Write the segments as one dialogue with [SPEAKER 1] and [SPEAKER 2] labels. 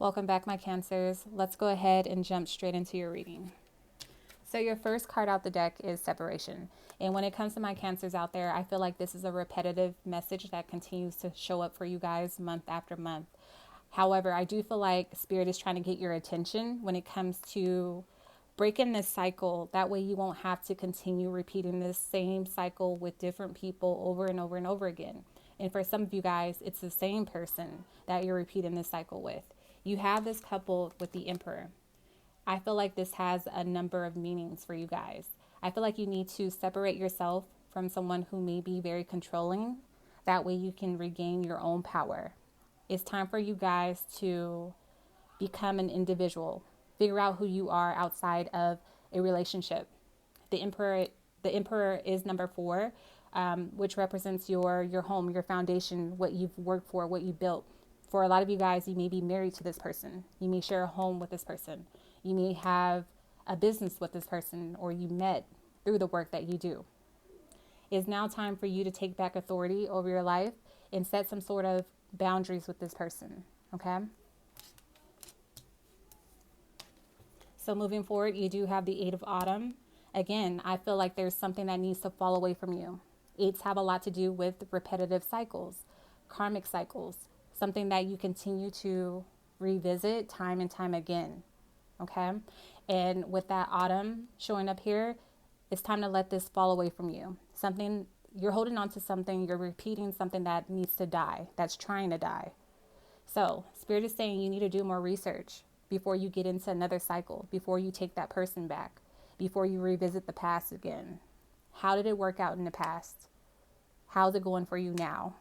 [SPEAKER 1] Welcome back, my Cancers. Let's go ahead and jump straight into your reading. So your first card out the deck is separation. And when it comes to my Cancers out there, I feel like this is a repetitive message that continues to show up for you guys month after month. However, I do feel like Spirit is trying to get your attention when it comes to breaking this cycle. That way you won't have to continue repeating this same cycle with different people over and over and over again. And for some of you guys, it's the same person that you're repeating this cycle with. You have this couple with the Emperor. I feel like this has a number of meanings for you guys. I feel like you need to separate yourself from someone who may be very controlling. That way you can regain your own power. It's time for you guys to become an individual. Figure out who you are outside of a relationship. The Emperor is number 4, which represents your home, your foundation, what you've worked for, what you built. For a lot of you guys, you may be married to this person. You may share a home with this person. You may have a business with this person, or you met through the work that you do. It's now time for you to take back authority over your life and set some sort of boundaries with this person, okay? So moving forward, you do have the 8 of Autumn. Again, I feel like there's something that needs to fall away from you. 8s have a lot to do with repetitive cycles, karmic cycles, something that you continue to revisit time and time again, okay? And with that Autumn showing up here, it's time to let this fall away from you. Something, you're holding on to something, you're repeating something that needs to die, that's trying to die. So Spirit is saying you need to do more research before you get into another cycle, before you take that person back, before you revisit the past again. How did it work out in the past? How's it going for you now?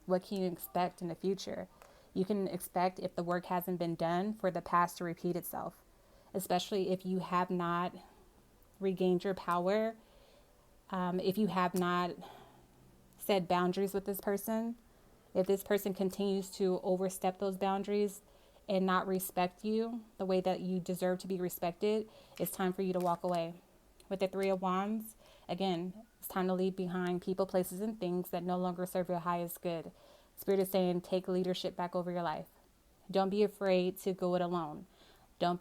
[SPEAKER 1] What can you expect in the future? You can expect, if the work hasn't been done, for the past to repeat itself, especially if you have not regained your power, if you have not set boundaries with this person, if this person continues to overstep those boundaries and not respect you the way that you deserve to be respected, it's time for you to walk away. With the 3 of Wands, again, it's time to leave behind people, places, and things that no longer serve your highest good. Spirit is saying take leadership back over your life. Don't be afraid to go it alone. Don't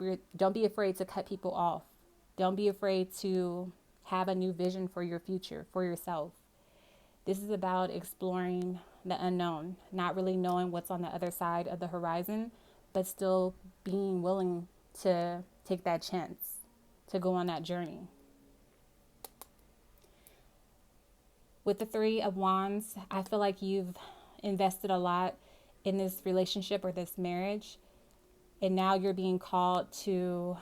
[SPEAKER 1] be afraid to cut people off. Don't be afraid to have a new vision for your future, for yourself. This is about exploring the unknown, not really knowing what's on the other side of the horizon, but still being willing to take that chance, to go on that journey. With the 3 of Wands, I feel like you've invested a lot in this relationship or this marriage, and now you're being called to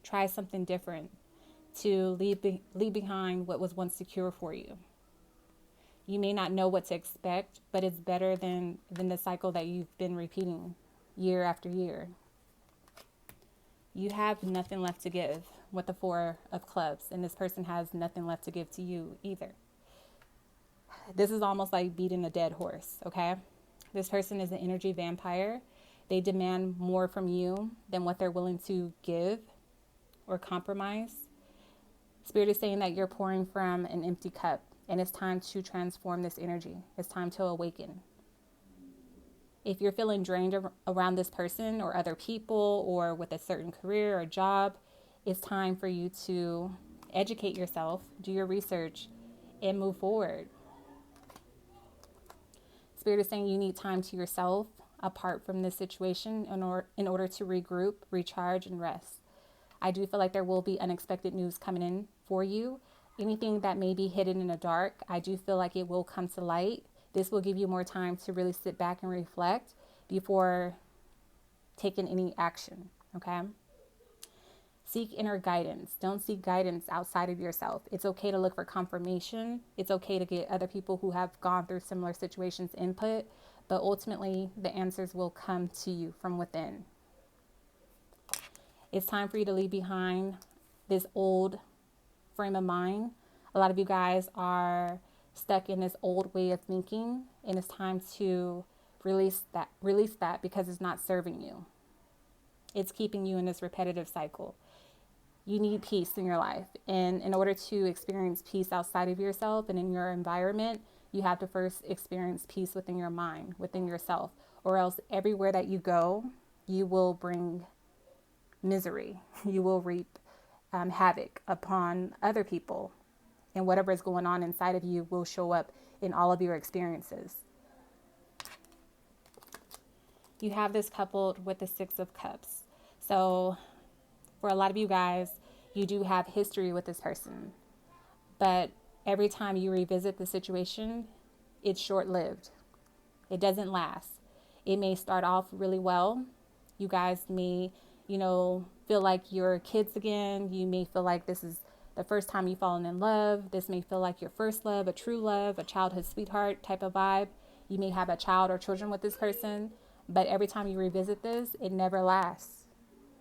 [SPEAKER 1] try something different, to leave behind what was once secure for you. You may not know what to expect, but it's better than the cycle that you've been repeating year after year. You have nothing left to give with the 4 of Clubs, and this person has nothing left to give to you either. This is almost like beating a dead horse, okay? This person is an energy vampire. They demand more from you than what they're willing to give or compromise. Spirit is saying that you're pouring from an empty cup, and it's time to transform this energy. It's time to awaken. If you're feeling drained around this person or other people or with a certain career or job, it's time for you to educate yourself, do your research, and move forward. Spirit is saying you need time to yourself apart from this situation in order to regroup, recharge, and rest. I do feel like there will be unexpected news coming in for you. Anything that may be hidden in the dark, I do feel like it will come to light. This will give you more time to really sit back and reflect before taking any action, okay? Seek inner guidance. Don't seek guidance outside of yourself. It's okay to look for confirmation. It's okay to get other people who have gone through similar situations input, but ultimately the answers will come to you from within. It's time for you to leave behind this old frame of mind. A lot of you guys are stuck in this old way of thinking, and it's time to release that because it's not serving you. It's keeping you in this repetitive cycle. You need peace in your life. And in order to experience peace outside of yourself and in your environment, you have to first experience peace within your mind, within yourself, or else everywhere that you go, you will bring misery. You will reap havoc upon other people. And whatever is going on inside of you will show up in all of your experiences. You have this coupled with the Six of Cups. So for a lot of you guys, you do have history with this person. But every time you revisit the situation, it's short-lived. It doesn't last. It may start off really well. You guys may, feel like you're kids again. You may feel like this is the first time you've fallen in love. This may feel like your first love, a true love, a childhood sweetheart type of vibe. You may have a child or children with this person, but every time you revisit this, it never lasts.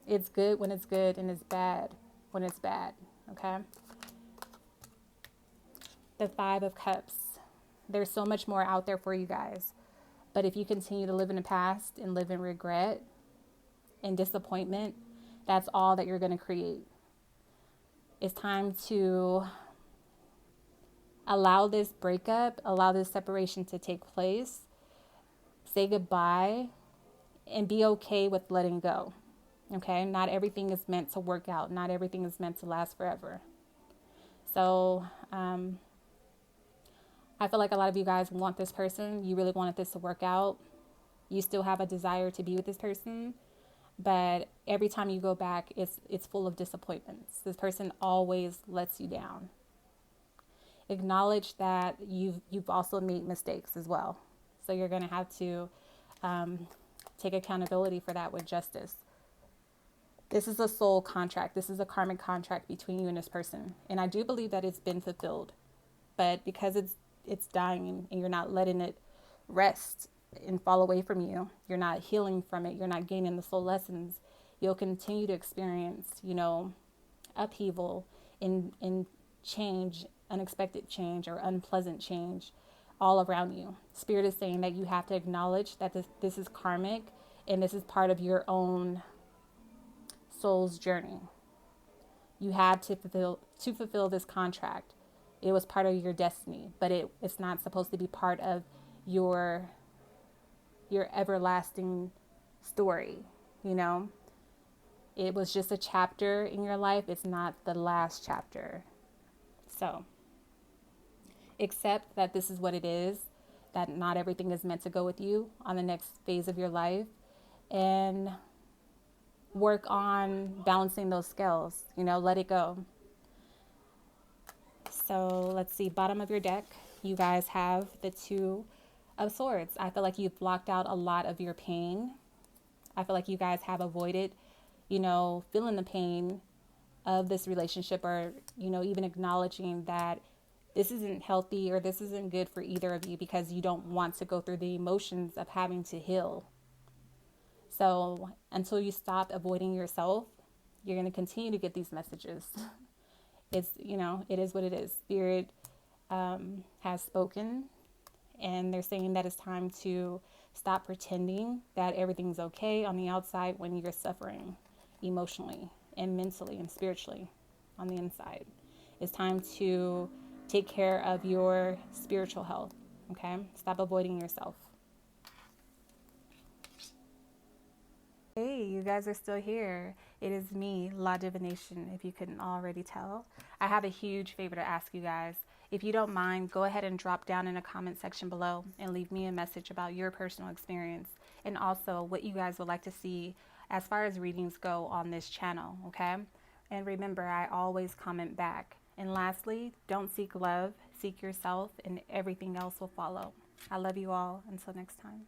[SPEAKER 1] It's good when it's good and it's bad when it's bad, okay? The Five of Cups. There's so much more out there for you guys. But if you continue to live in the past and live in regret and disappointment, that's all that you're going to create. It's time to allow this breakup, allow this separation to take place, say goodbye, and be okay with letting go. Okay? Not everything is meant to work out. Not everything is meant to last forever. So, I feel like a lot of you guys want this person. You really wanted this to work out. You still have a desire to be with this person. But every time you go back, it's full of disappointments. This person always lets you down. Acknowledge that you've also made mistakes as well. So you're going to have to take accountability for that with justice. This is a soul contract. This is a karmic contract between you and this person. And I do believe that it's been fulfilled. But because it's dying and you're not letting it rest and fall away from you, you're not healing from it, you're not gaining the soul lessons, you'll continue to experience, upheaval in change, unexpected change or unpleasant change all around you. Spirit is saying that you have to acknowledge that this is karmic and this is part of your own soul's journey. You had to fulfill this contract. It was part of your destiny, but it's not supposed to be part of your everlasting story, It was just a chapter in your life. It's not the last chapter. So, accept that this is what it is, that not everything is meant to go with you on the next phase of your life, and work on balancing those scales, let it go. So let's see, bottom of your deck, you guys have the Two of Swords. I feel like you've blocked out a lot of your pain. I feel like you guys have avoided, feeling the pain of this relationship, or, even acknowledging that this isn't healthy or this isn't good for either of you because you don't want to go through the emotions of having to heal. So until you stop avoiding yourself, you're going to continue to get these messages. It's, it is what it is. Spirit has spoken, and they're saying that it's time to stop pretending that everything's okay on the outside when you're suffering emotionally and mentally and spiritually on the inside. It's time to take care of your spiritual health, okay? Stop avoiding yourself. Hey, you guys are still here. It is me, Divination, if you couldn't already tell. I have a huge favor to ask you guys. If you don't mind, go ahead and drop down in the comment section below and leave me a message about your personal experience and also what you guys would like to see as far as readings go on this channel, okay? And remember, I always comment back. And lastly, don't seek love, seek yourself, and everything else will follow. I love you all. Until next time.